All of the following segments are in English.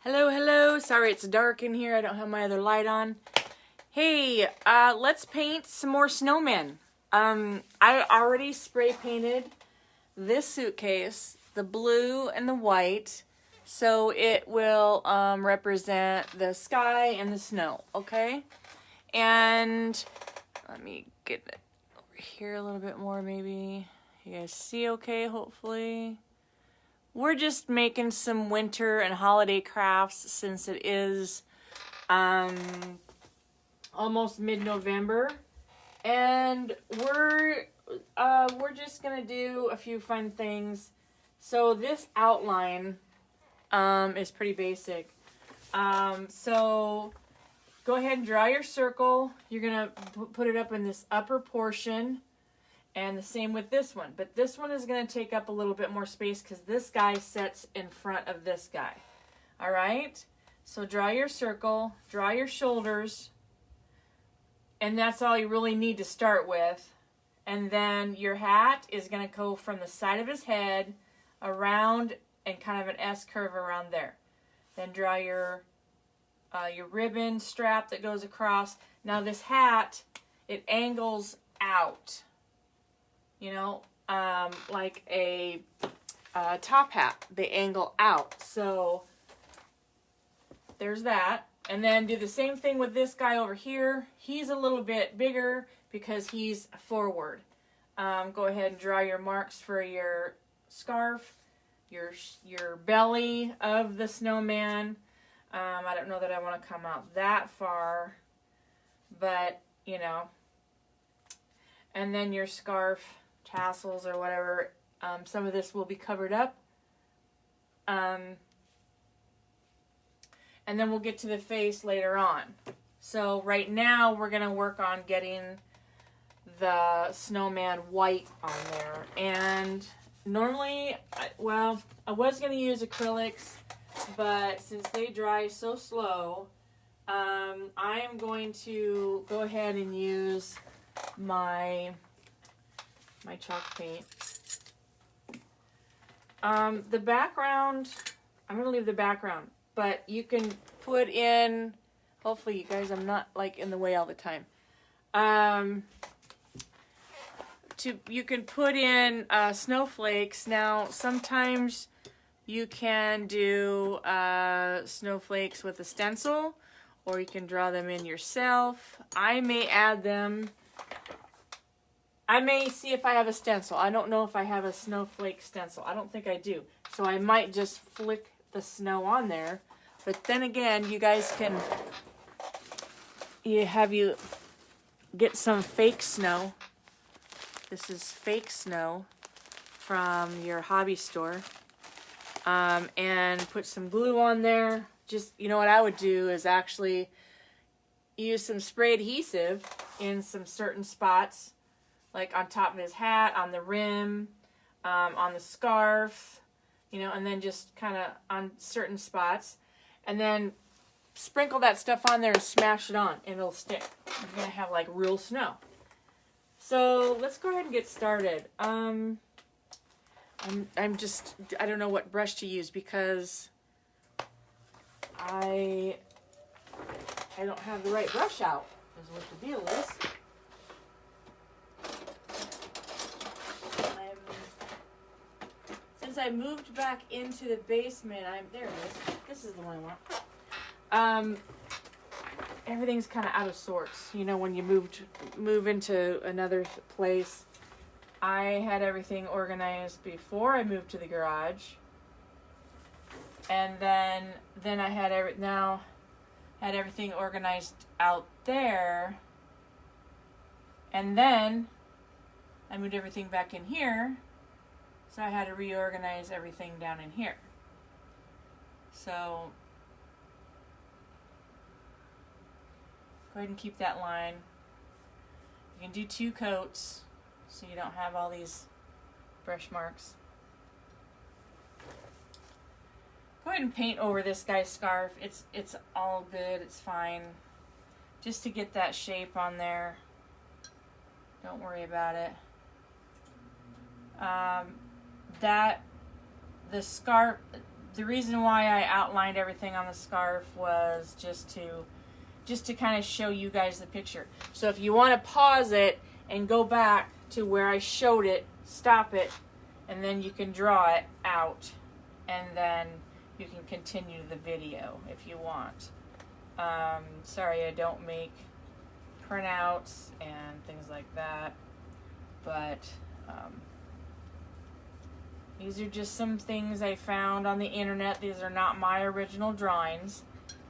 Hello, hello. Sorry it's dark in here. I don't have my other light on. Hey, let's paint some more snowmen. I already spray painted this suitcase, the blue and the white, so it will represent the sky and the snow, okay? And let me get it over here a little bit more maybe. You guys see okay, hopefully. We're just making some winter and holiday crafts since it is almost mid-November, and we're just gonna do a few fun things. So this outline is pretty basic. So go ahead and draw your circle. You're gonna put it up in this upper portion. And the same with this one. But this one is going to take up a little bit more space because this guy sits in front of this guy. All right? So draw your circle, draw your shoulders, and that's all you really need to start with. And then your hat is going to go from the side of his head around and kind of an S curve around there. Then draw your ribbon strap that goes across. Now this hat, it angles out. You know, like a top hat, they angle out. So there's that. And then do the same thing with this guy over here. He's a little bit bigger because he's forward. Go ahead and draw your marks for your scarf, your belly of the snowman. I don't know that I want to come out that far, but, you know. And then your scarf tassels or whatever. Some of this will be covered up. And then we'll get to the face later on. So right now we're going to work on getting the snowman white on there. And normally, I was going to use acrylics, but since they dry so slow, I am going to go ahead and use my chalk paint. The background, I'm going to leave the background, but you can put in, hopefully you guys, I'm not like in the way all the time. You can put in snowflakes. Now, sometimes you can do snowflakes with a stencil, or you can draw them in yourself. I may add them. I may see if I have a stencil. I don't know if I have a snowflake stencil. I don't think I do. So I might just flick the snow on there. But then again, you guys can you get some fake snow. This is fake snow from your hobby store. And put some glue on there. Just, you know what I would do is actually use some spray adhesive in some certain spots. Like on top of his hat, on the rim, on the scarf, you know, and then just kind of on certain spots. And then sprinkle that stuff on there and smash it on, and it'll stick. You're going to have like real snow. So let's go ahead and get started. I don't know what brush to use because I don't have the right brush out, is what the deal is. Since I moved back into the basement, there it is. This is the one I want. Everything's kind of out of sorts. You know, when you move into another place. I had everything organized before I moved to the garage, and then I had everything organized out there, and then I moved everything back in here. So I had to reorganize everything down in here. So go ahead and keep that line. You can do 2 coats so you don't have all these brush marks. Go ahead and paint over this guy's scarf. It's all good. It's fine. Just to get that shape on there. Don't worry about it. The scarf, the reason why I outlined everything on the scarf was just to kind of show you guys the picture. So if you want to pause it and go back to where I showed it, stop it, and then you can draw it out, and then you can continue the video if you want. Sorry I don't make printouts and things like that, but these are just some things I found on the internet. These are not my original drawings,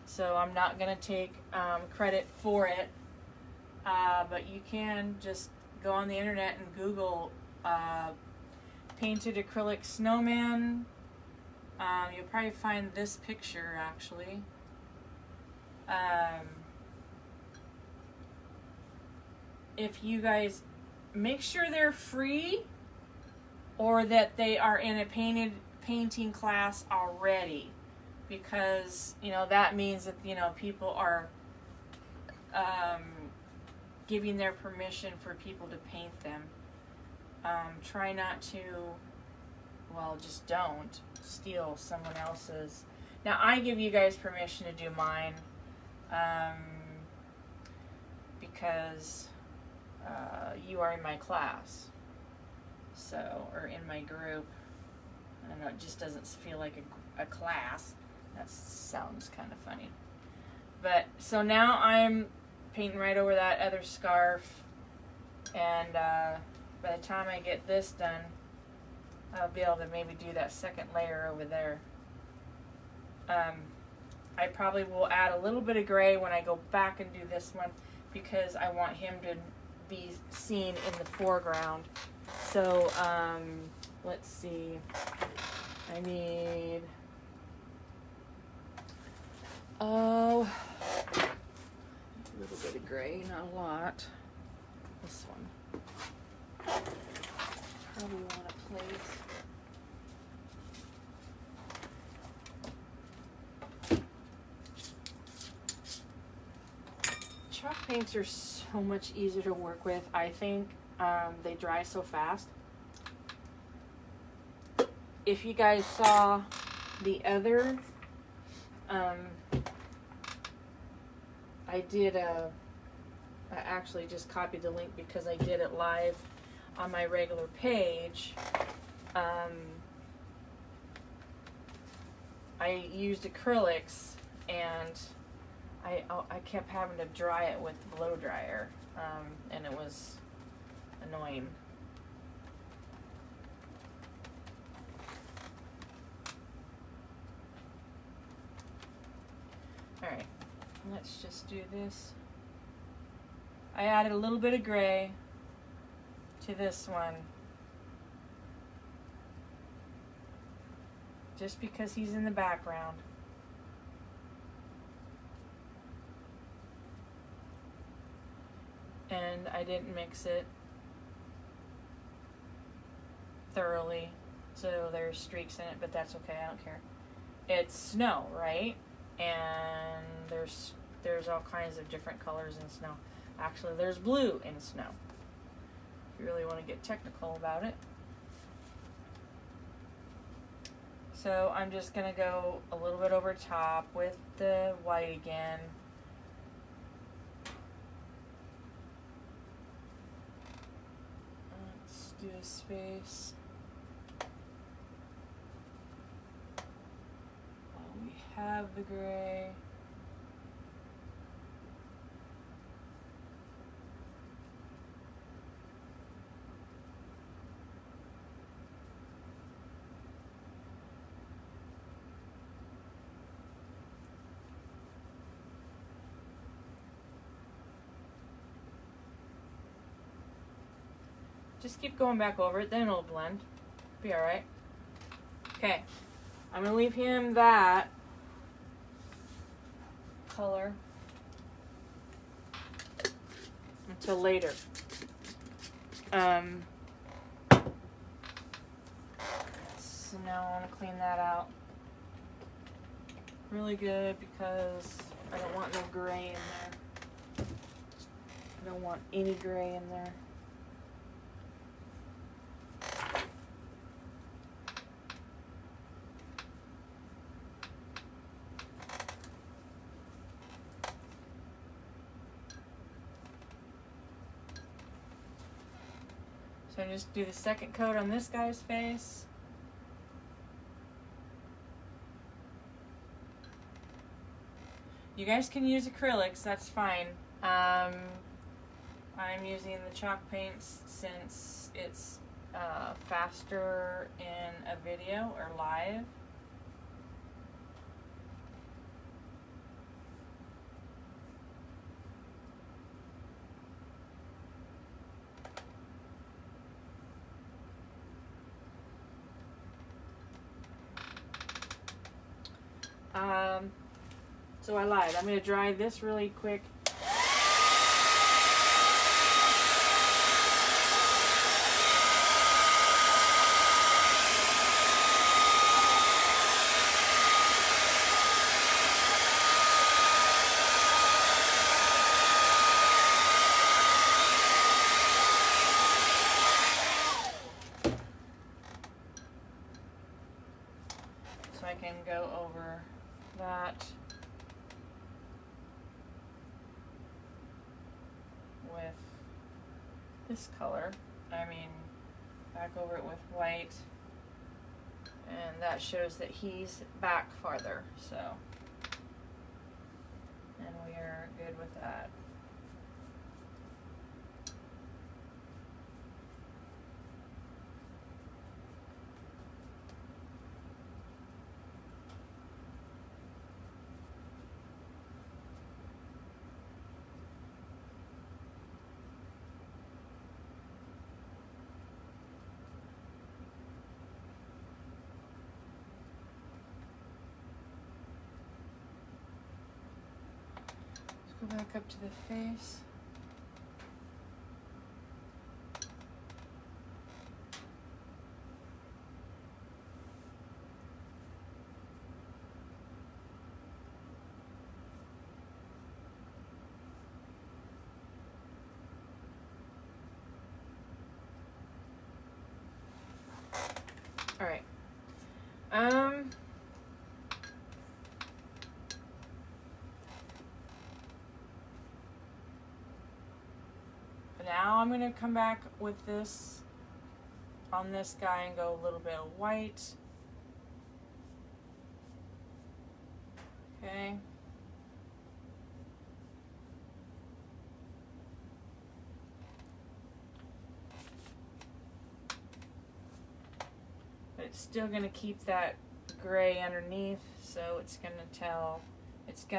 so I'm not going to take credit for it, but you can just go on the internet and Google painted acrylic snowman. You'll probably find this picture actually. If you guys make sure they're free or that they are in a painting class already, because that means that people are giving their permission for people to paint them. Try not to, well, just don't steal someone else's. Now I give you guys permission to do mine because you are in my class, so, or in my group. I don't know, it just doesn't feel like a class. That sounds kind of funny. But, so now I'm painting right over that other scarf, and by the time I get this done, I'll be able to maybe do that second layer over there. I probably will add a little bit of gray when I go back and do this one, because I want him to be seen in the foreground. So, let's see. I need, a little bit of gray, not a lot. This one. Probably want a plate. Chalk paints are so much easier to work with, I think. They dry so fast. If you guys saw the other, I actually just copied the link because I did it live on my regular page. I used acrylics, and I kept having to dry it with the blow dryer, and it was annoying. Alright, let's just do this. I added a little bit of gray to this one, just because he's in the background. And I didn't mix it thoroughly, so there's streaks in it, but that's okay, I don't care. It's snow, right? And there's all kinds of different colors in snow. Actually, there's blue in snow, if you really want to get technical about it. So I'm just going to go a little bit over top with the white again. Let's do a space. Well, we have the gray. Just keep going back over it, then it'll blend. Be alright. Okay, I'm going to leave him that color until later. So now I want to clean that out really good, because I don't want no gray in there. I don't want any gray in there. So I just do the second coat on this guy's face. You guys can use acrylics, that's fine. I'm using the chalk paints since it's faster in a video or live. So I lied. I'm going to dry this really quick. So I can go over that with this color. I mean, back over it with white, and that shows that he's back farther, so, and we are good with that. Go back up to the face. All right. Now I'm going to come back with this on this guy and go a little bit of white. Okay. But it's still going to keep that gray underneath, so it's going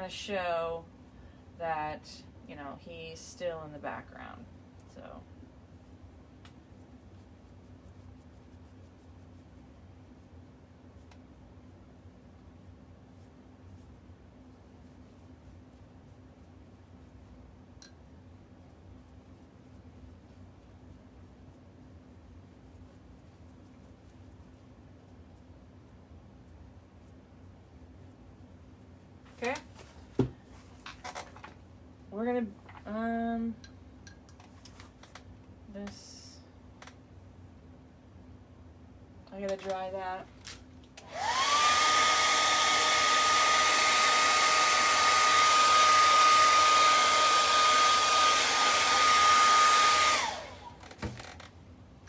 to show that, you know, he's still in the background. So okay. We're gonna this, I gotta dry that.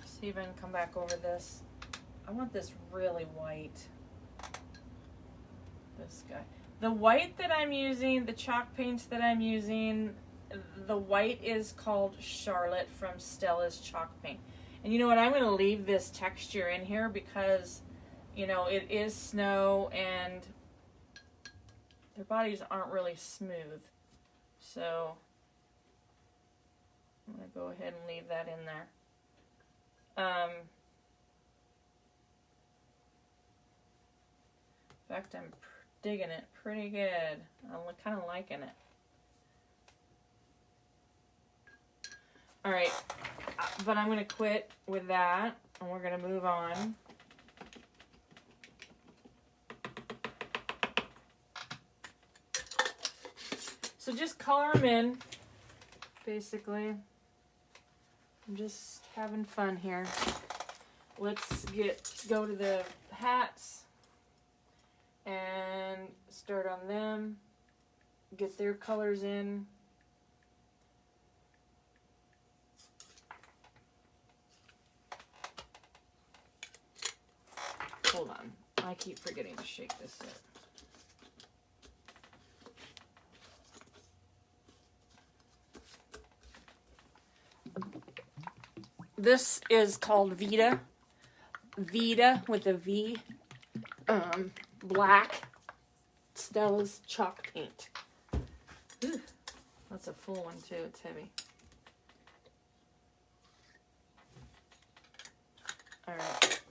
Just even come back over this. I want this really white. This guy. The white that I'm using, the chalk paints that I'm using, the white is called Charlotte from Stella's Chalk Paint. And you know what, I'm going to leave this texture in here because, you know, it is snow and their bodies aren't really smooth. So I'm going to go ahead and leave that in there. In fact, I'm digging it pretty good. I'm kind of liking it. All right, but I'm going to quit with that, and we're going to move on. So just color them in, basically. I'm just having fun here. Let's go to the hats and start on them, get their colors in. I keep forgetting to shake this up. This is called Vita. Vita with a V. Black. Stella's chalk paint. Ooh, that's a full one too. It's heavy. Alright.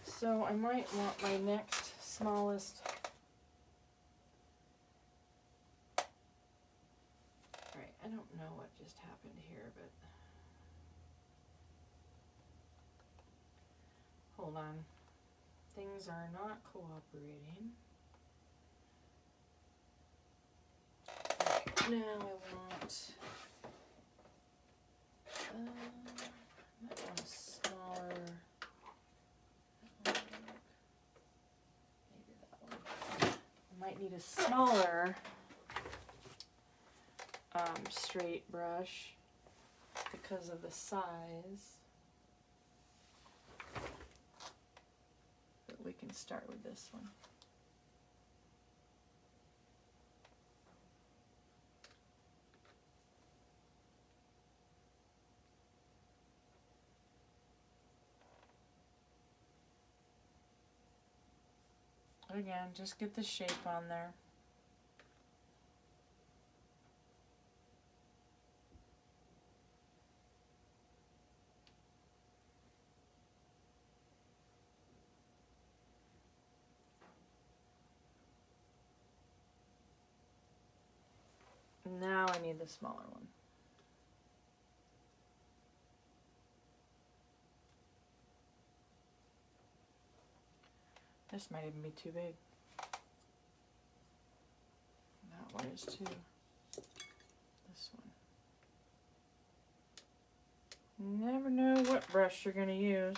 So I might want my next smallest. Alright, I don't know what just happened here, but hold on. Things are not cooperating. Right, now I want a smaller. Maybe that one. I might need a smaller straight brush because of the size. But we can start with this one. Again, just get the shape on there. Now I need the smaller one. This might even be too big. That one is too. This one. Never know what brush you're going to use.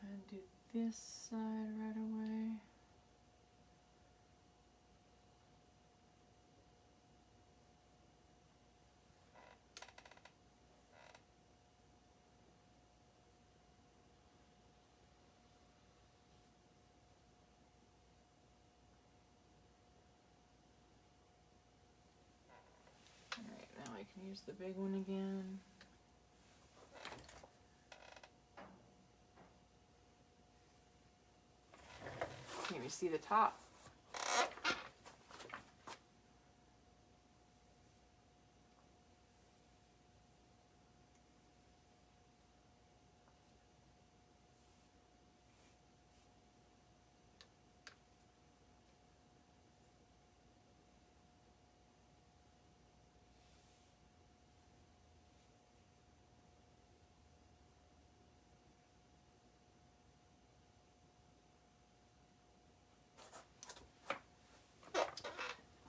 And do this side right away. Alright, now I can use the big one again. Can't even see the top.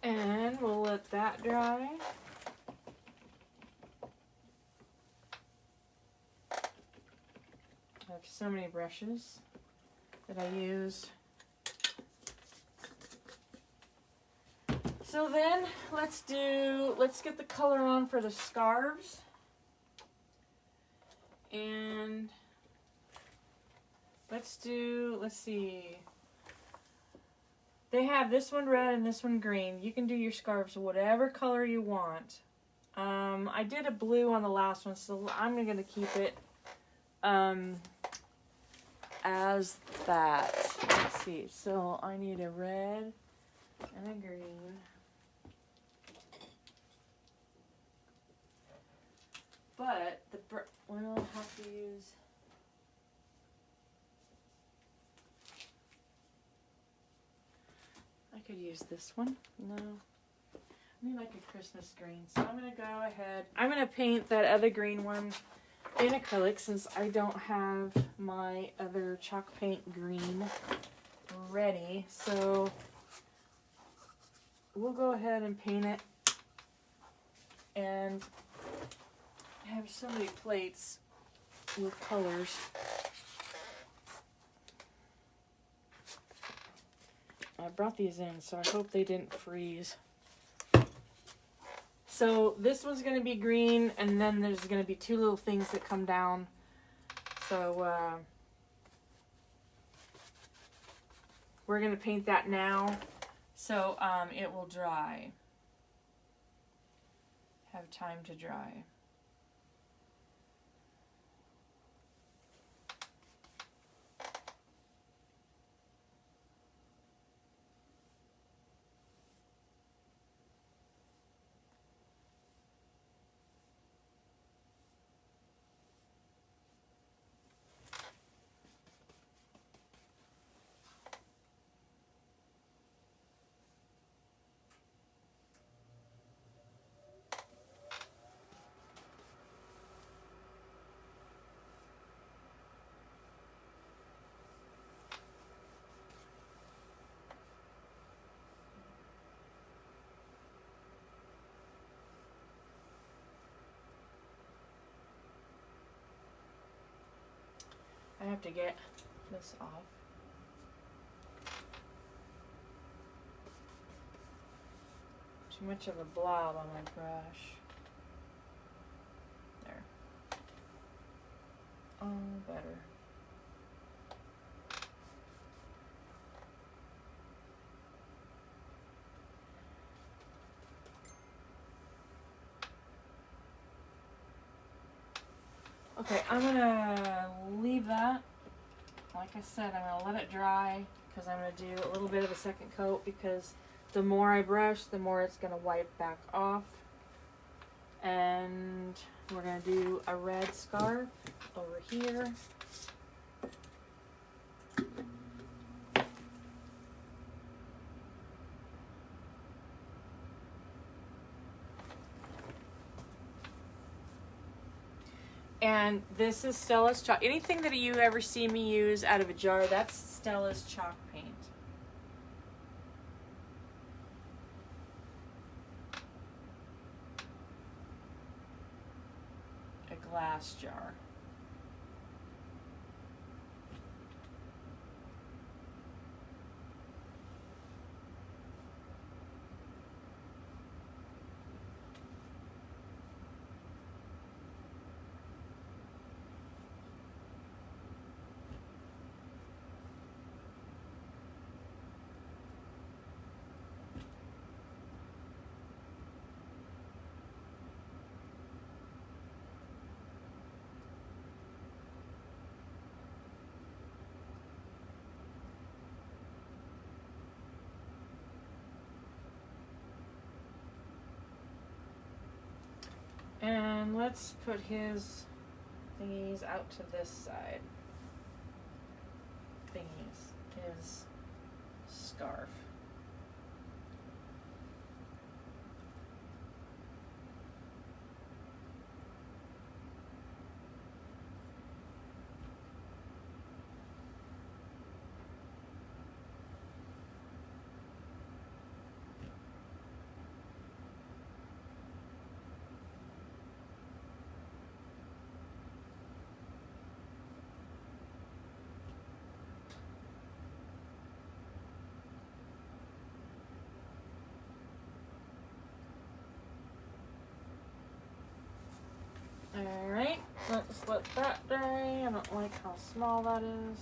And we'll let that dry. I have so many brushes that I use. So then let's get the color on for the scarves. And let's see. They have this one red and this one green. You can do your scarves whatever color you want. I did a blue on the last one, so I'm going to keep it as that. Let's see. So I need a red and a green. But we'll have to use. I could use this one. No. I need like a Christmas green. So I'm going to go ahead. I'm going to paint that other green one in acrylic since I don't have my other chalk paint green ready. So we'll go ahead and paint it. And I have so many plates. with colors. I brought these in, so I hope they didn't freeze. So this one's going to be green, and then there's going to be two little things that come down. So we're going to paint that now, so it will dry. Have time to dry. I have to get this off. Too much of a blob on my brush. There. Oh, better. Okay, I'm gonna leave that. Like I said, I'm gonna let it dry because I'm gonna do a little bit of a second coat, because the more I brush, the more it's gonna wipe back off. And we're gonna do a red scarf over here. And this is Stella's chalk. Anything that you ever see me use out of a jar, that's Stella's chalk paint. A glass jar. And let's put his thingies out to this side. Thingies. His scarf. Alright, let's let that dry. I don't like how small that is.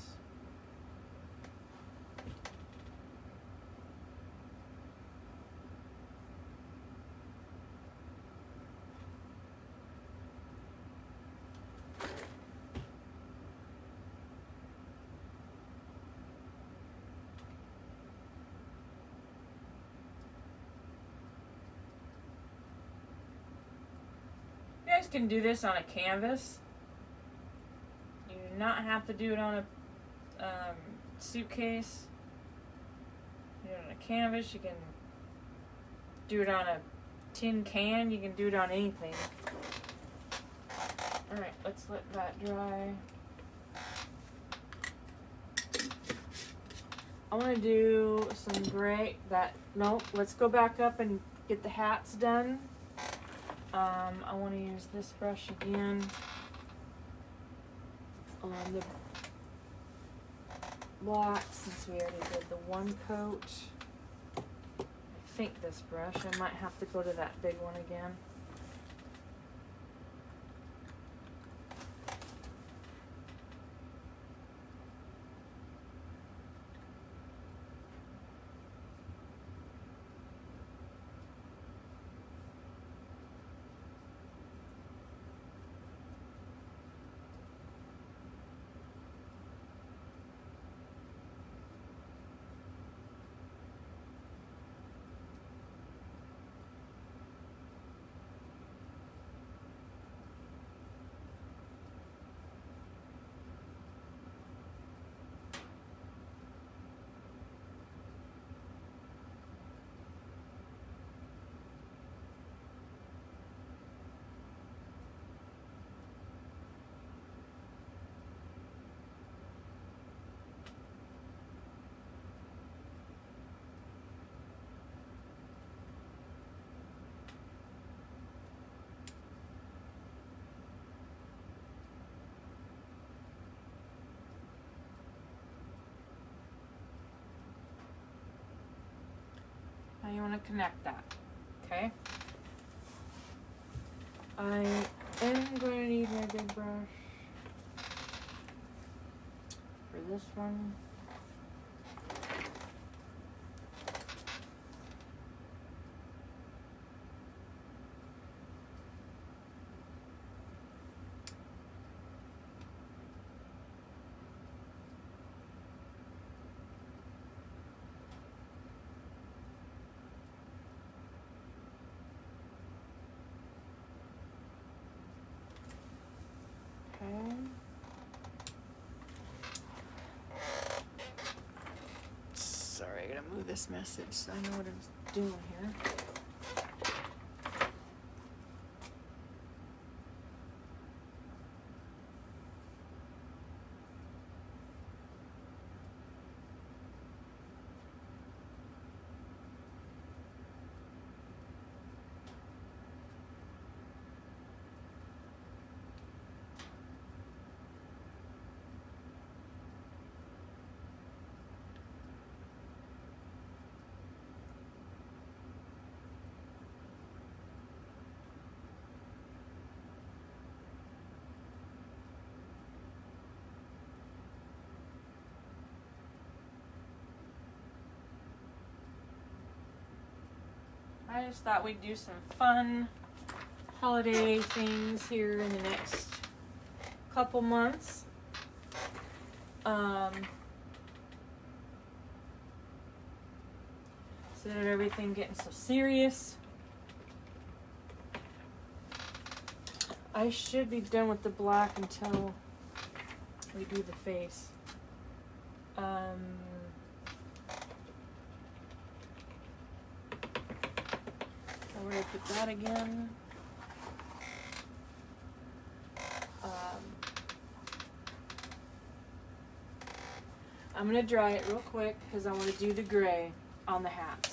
You guys can do this on a canvas. You do not have to do it on a suitcase. You do it on a canvas. You can do it on a tin can. You can do it on anything. Alright, let's let that dry. I want to do some gray. Nope, let's go back up and get the hats done. I want to use this brush again. on the black since we already did the one coat. I think this brush, I might have to go to that big one again. Now you want to connect that, okay? I am going to need my big brush for this one. Sorry, I gotta move this message so I know what I'm doing here. I just thought we'd do some fun holiday things here in the next couple months. Instead of everything getting so serious. I should be done with the black until we do the face. Where do I put that again? I'm gonna dry it real quick because I want to do the gray on the hats.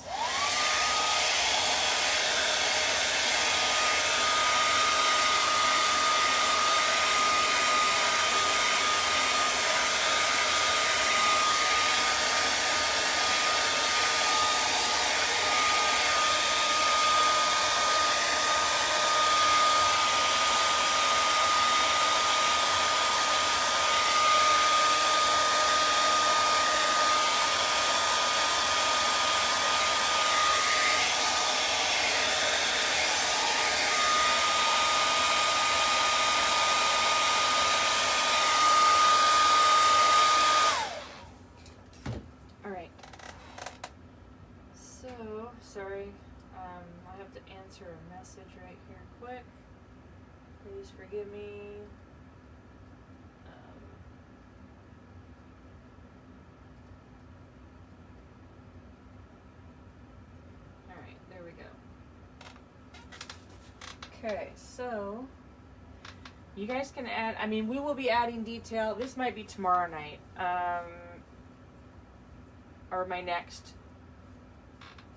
Sorry, I have to answer a message right here quick. Please forgive me. Alright, there we go. Okay, so you guys can add, I mean, we will be adding detail. This might be tomorrow night, or my next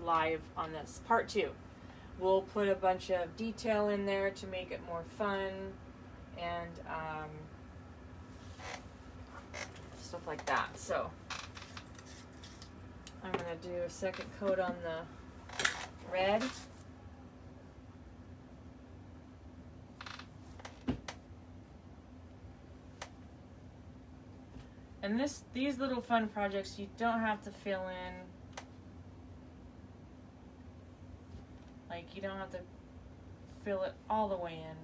live on this part 2. We'll put a bunch of detail in there to make it more fun, and stuff like that. So I'm going to do a second coat on the red. And these little fun projects, you don't have to fill in. Like, you don't have to fill it all the way in.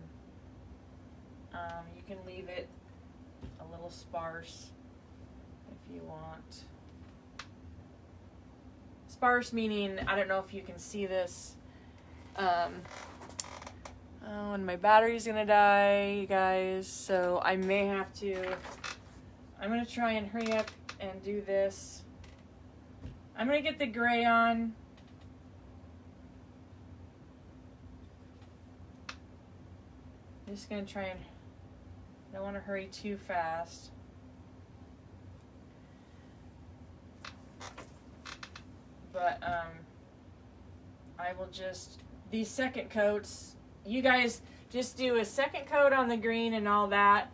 You can leave it a little sparse if you want. Sparse meaning, I don't know if you can see this. Oh, and my battery's gonna die, you guys. So I may have to, I'm gonna try and hurry up and do this. I'm gonna get the gray on. Just gonna try and, I don't want to hurry too fast. But I will just, these second coats, you guys just do a second coat on the green and all that.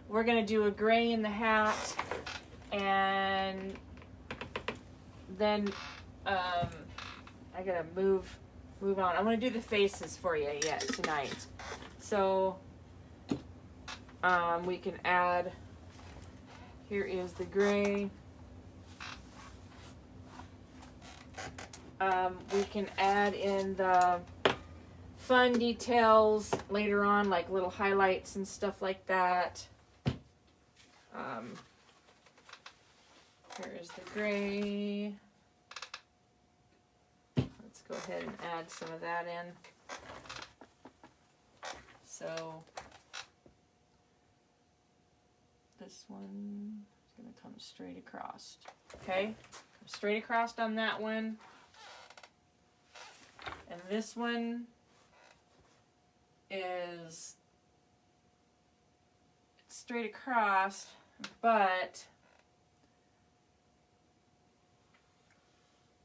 We're gonna do a gray in the hat, and then I gotta move on. I'm gonna do the faces for you yet tonight. So we can add, here is the gray. We can add in the fun details later on, like little highlights and stuff like that. Here is the gray. Let's go ahead and add some of that in. So this one is going to come straight across. Okay, come straight across on that one. And this one is straight across, but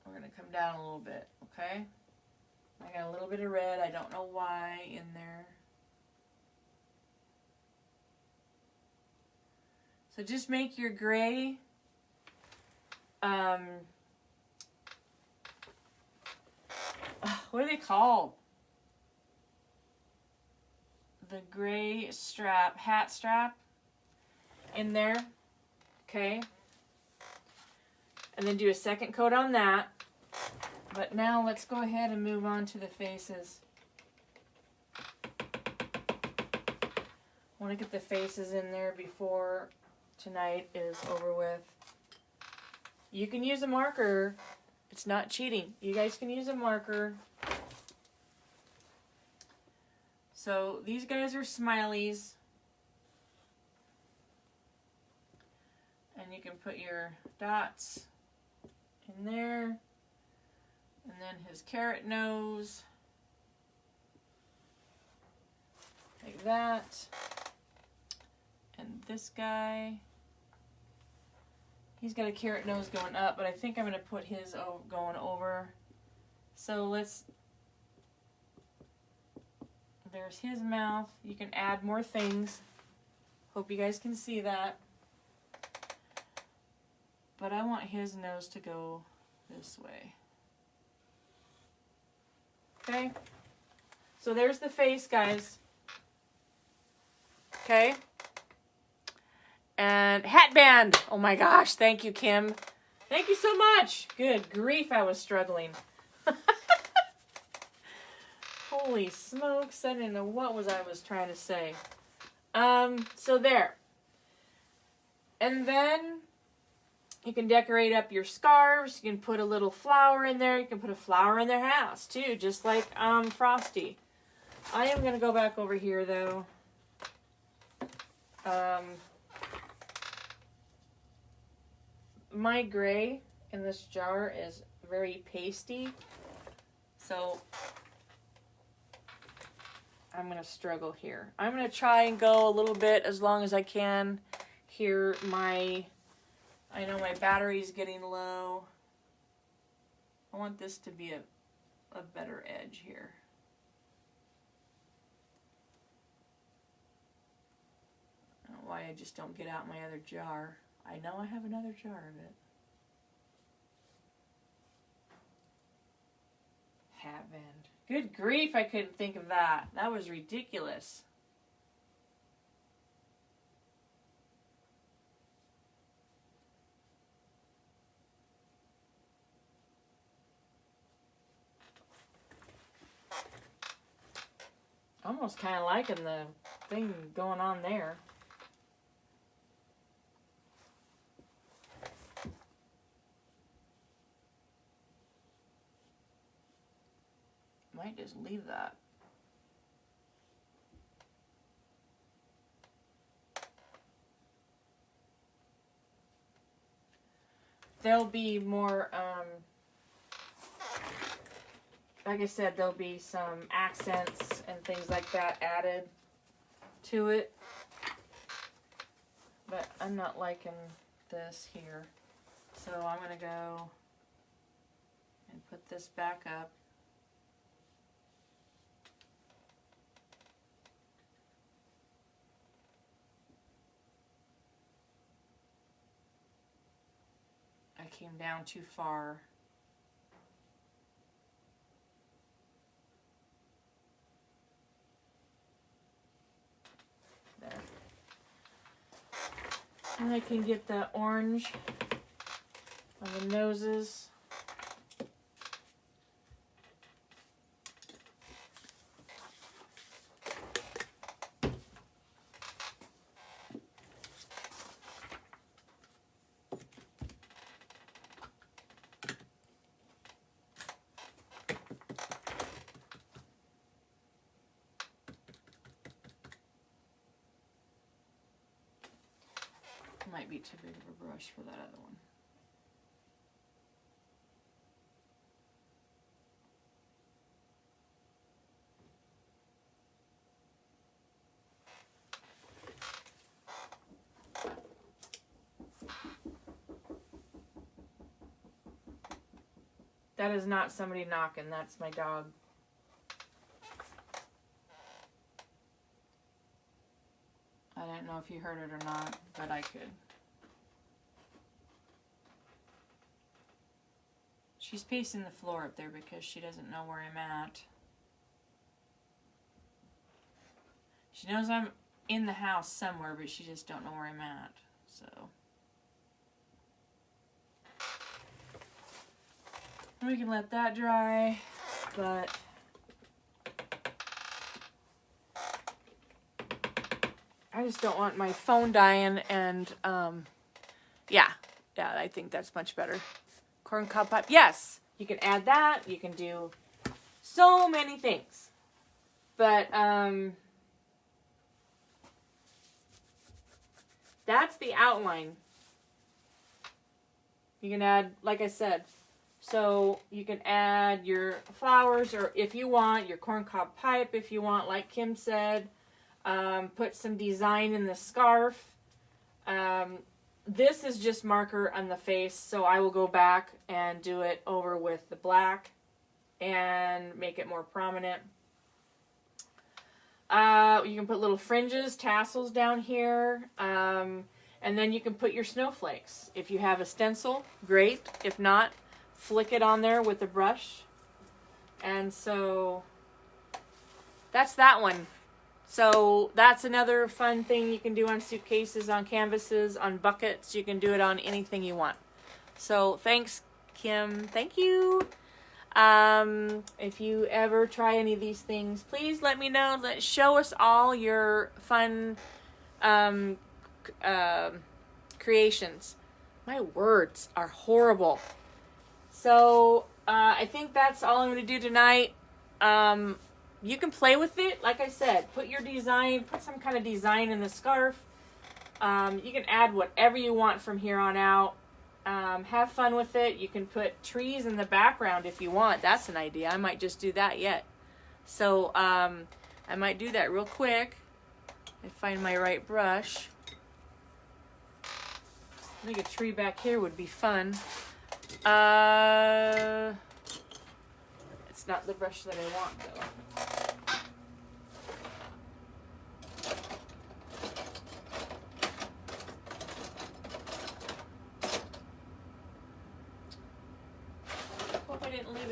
we're going to come down a little bit, okay? I got a little bit of red, I don't know why, in there. So just make your gray what are they called? The gray strap, hat strap in there, okay? And then do a second coat on that. But now let's go ahead and move on to the faces. I want to get the faces in there before tonight is over with. You can use a marker. It's not cheating. You guys can use a marker. So these guys are smileys. And you can put your dots in there. And then his carrot nose. Like that. And this guy, he's got a carrot nose going up, but I think I'm going to put his going over. So there's his mouth. You can add more things. Hope you guys can see that. But I want his nose to go this way. Okay? So there's the face, guys. Okay? And hat band. Oh my gosh. Thank you, Kim. Thank you so much. Good grief, I was struggling. Holy smokes. I didn't know what I was trying to say. So there. And then you can decorate up your scarves. You can put a little flower in there. You can put a flower in their house too, just like Frosty. I am going to go back over here though. My gray in this jar is very pasty, so I'm going to struggle here. I'm going to try and go a little bit as long as I can. Here, I know my battery's getting low. I want this to be a better edge here. I don't know why I just don't get out my other jar. I know I have another jar of it. Haven't. Good grief, I couldn't think of that. That was ridiculous. Almost kind of liking the thing going on there. Might just leave that. There'll be more, like I said, there'll be some accents and things like that added to it. But I'm not liking this here. So I'm going to go and put this back up. I came down too far. There. And I can get the orange on the noses. Might be too big of a brush for that other one. That is not somebody knocking, that's my dog. I don't know if you heard it or not, but I could. She's pacing the floor up there because she doesn't know where I'm at. She knows I'm in the house somewhere, but she just don't know where I'm at. So we can let that dry, but I just don't want my phone dying, and yeah, I think that's much better. Corn cob pipe, yes, you can add that. You can do so many things, but that's the outline. You can add, like I said, so you can add your flowers, or if you want, your corn cob pipe, if you want, like Kim said. Put some design in the scarf. This is just marker on the face, so I will go back and do it over with the black and make it more prominent. You can put little fringes, tassels down here, and then you can put your snowflakes. If you have a stencil, great. If not, flick it on there with a brush. And so that's that one. So that's another fun thing you can do on suitcases, on canvases, on buckets. You can do it on anything you want. So thanks, Kim. Thank you. If you ever try any of these things, please let me know. Show us all your fun creations. My words are horrible. So I think that's all I'm going to do tonight. You can play with it, like I said. Put your design, put some kind of design in the scarf. You can add whatever you want from here on out. Have fun with it. You can put trees in the background if you want. That's an idea. I might just do that yet. So I might do that real quick. I find my right brush. I think a tree back here would be fun. It's not the brush that I want, though.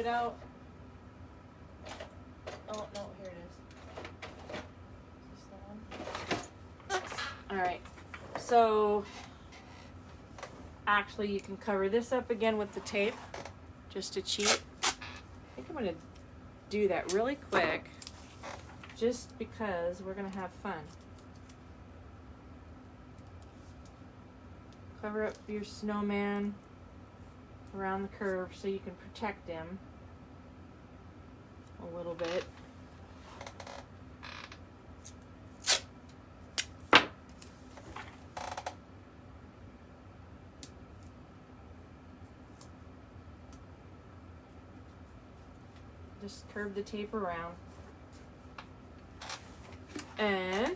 it out. Oh, no, here it is. Is this the one? Alright, so actually you can cover this up again with the tape, just to cheat. I think I'm going to do that really quick, just because we're going to have fun. Cover up your snowman around the curve so you can protect him a little bit. Just curve the tape around. And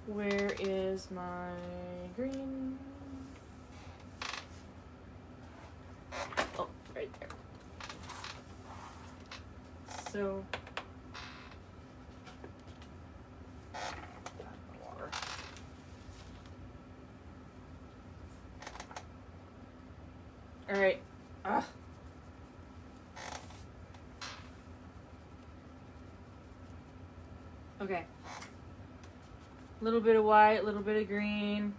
where is my green? Oh, right there. So, water. All right. Okay. A little bit of white, a little bit of green.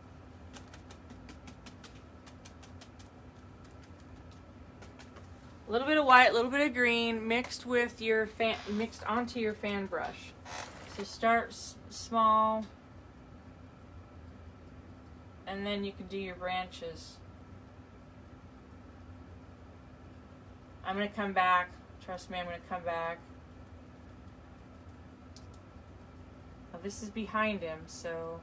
A little bit of white, a little bit of green mixed with your mixed onto your fan brush. So start small, and then you can do your branches. I'm gonna come back. Trust me, I'm gonna come back. Now this is behind him, so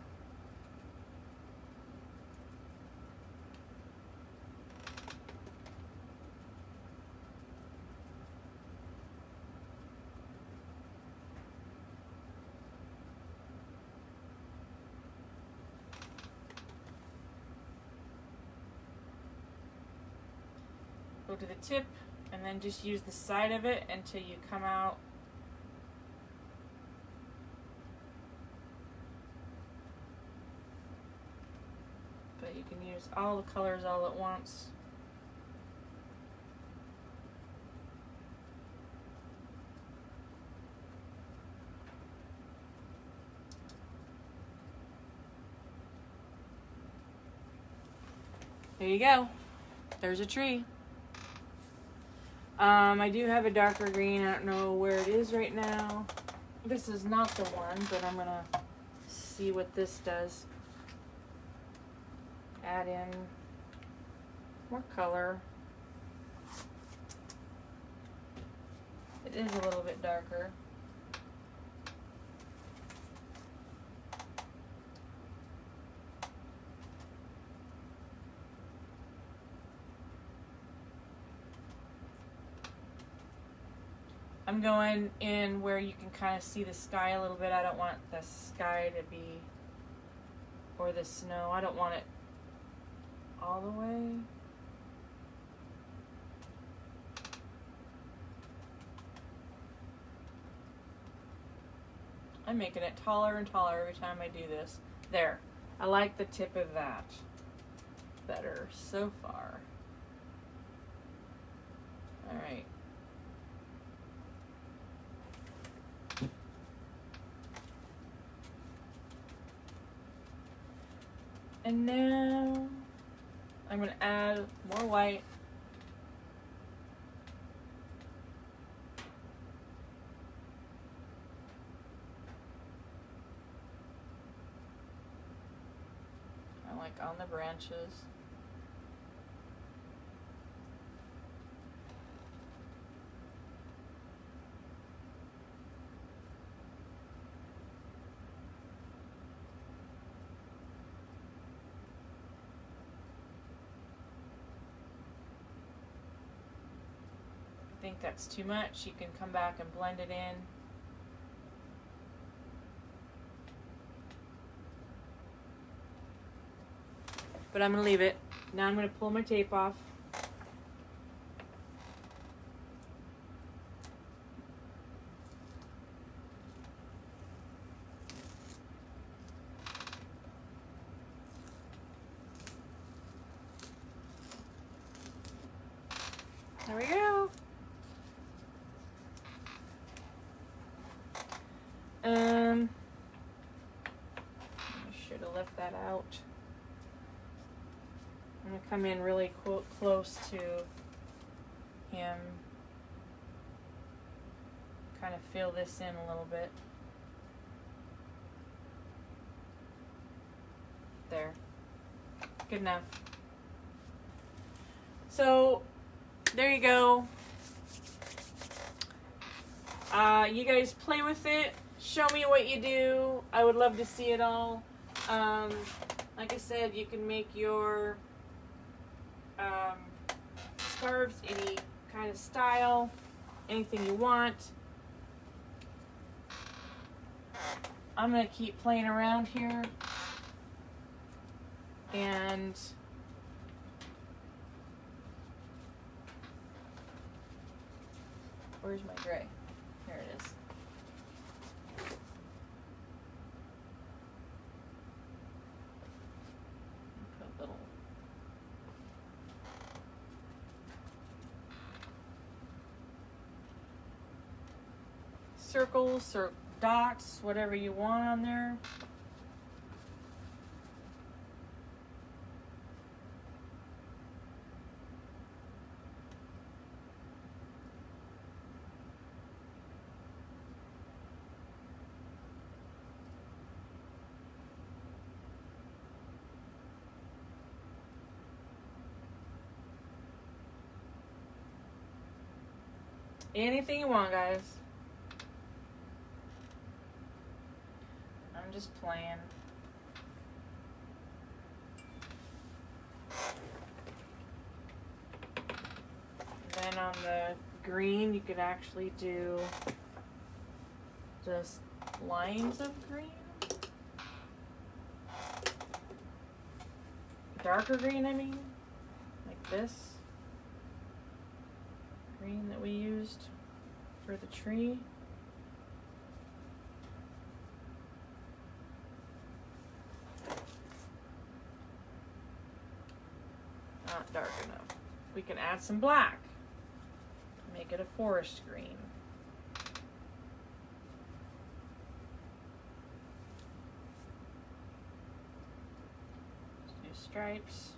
go to the tip and then just use the side of it until you come out. But you can use all the colors all at once. There you go. There's a tree. I do have a darker green. I don't know where it is right now. This is not the one, but I'm gonna see what this does. Add in more color. It is a little bit darker. I'm going in where you can kind of see the sky a little bit. I don't want the sky to be, or the snow, I don't want it all the way. I'm making it taller and taller every time I do this. There. I like the tip of that better so far. Alright. And now I'm going to add more white. I like on the branches. Think that's too much, you can come back and blend it in. But I'm going to leave it. Now I'm going to pull my tape off. There we go. I should have left that out. I'm going to come in really close to him. Kind of fill this in a little bit. There. Good enough. So, there you go. You guys play with it. Show me what you do. I would love to see it all. Like I said, you can make your scarves any kind of style, anything you want. I'm going to keep playing around here. And where's my gray? There it is. Put a little circles or dots, whatever you want on there. Anything you want, guys. I'm just playing. Then on the green, you could actually do just lines of green. Darker green, I mean. Like this. Green that we used for the tree. Not dark enough. We can add some black. Make it a forest green. Let's do stripes.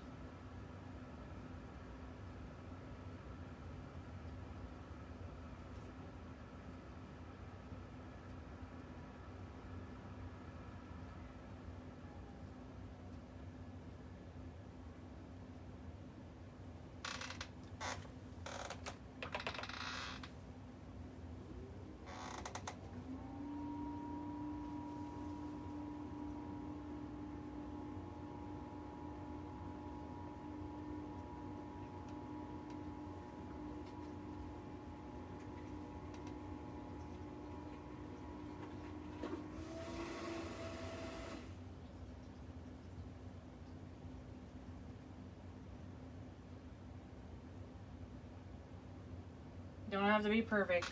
Don't have to be perfect.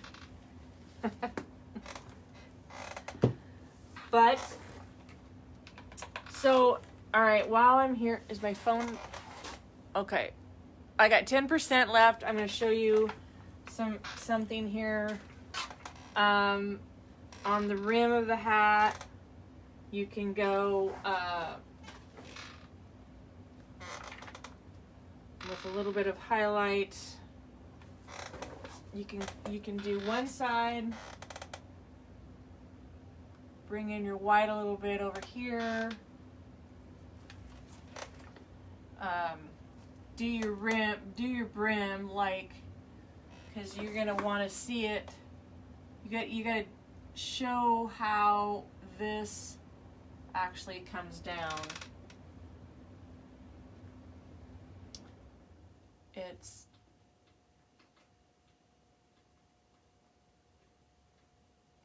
But, so, alright, while I'm here, is my phone, okay. I got 10% left. I'm going to show you something here. On the rim of the hat, you can go with a little bit of highlight. You can do one side, bring in your white a little bit over here, do your brim like, because you're gonna want to see it. You got to show how this actually comes down. It's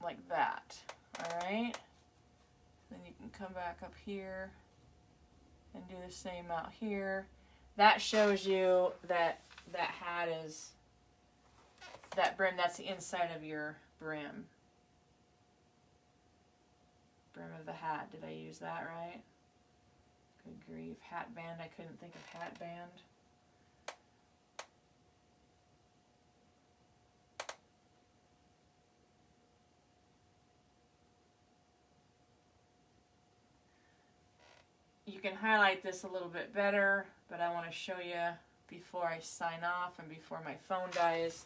like that, all right? Then you can come back up here and do the same out here. That shows you that that hat is, that brim, that's the inside of your brim. Brim of the hat, did I use that right? Good grief, hat band, I couldn't think of hat band. you can highlight this a little bit better, but I want to show you before I sign off and before my phone dies.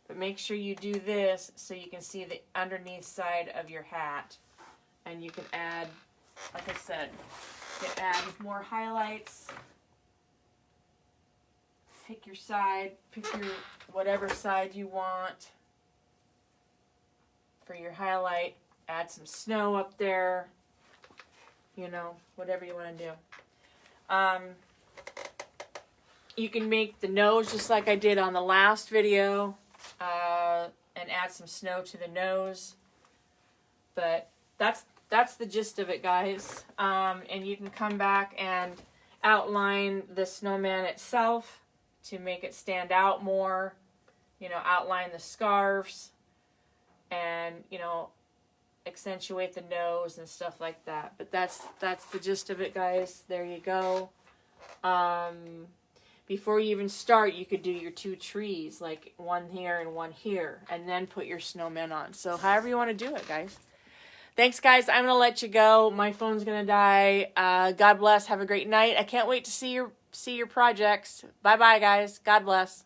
But make sure you do this so you can see the underneath side of your hat. And you can add, like I said, you can add more highlights. Pick your side, pick your whatever side you want for your highlight. Add some snow up there. You know, whatever you want to do. You can make the nose just like I did on the last video, and add some snow to the nose. But that's the gist of it, guys. And you can come back and outline the snowman itself to make it stand out more. You know, outline the scarves, and you know, accentuate the nose and stuff like that. But that's the gist of it, guys. There you go. Before you even start, you could do your two trees, like one here and one here, and then put your snowmen on. So however you want to do it, guys. Thanks, guys. I'm going to let you go. My phone's going to die. God bless. Have a great night. I can't wait to see your projects. Bye-bye, guys. God bless.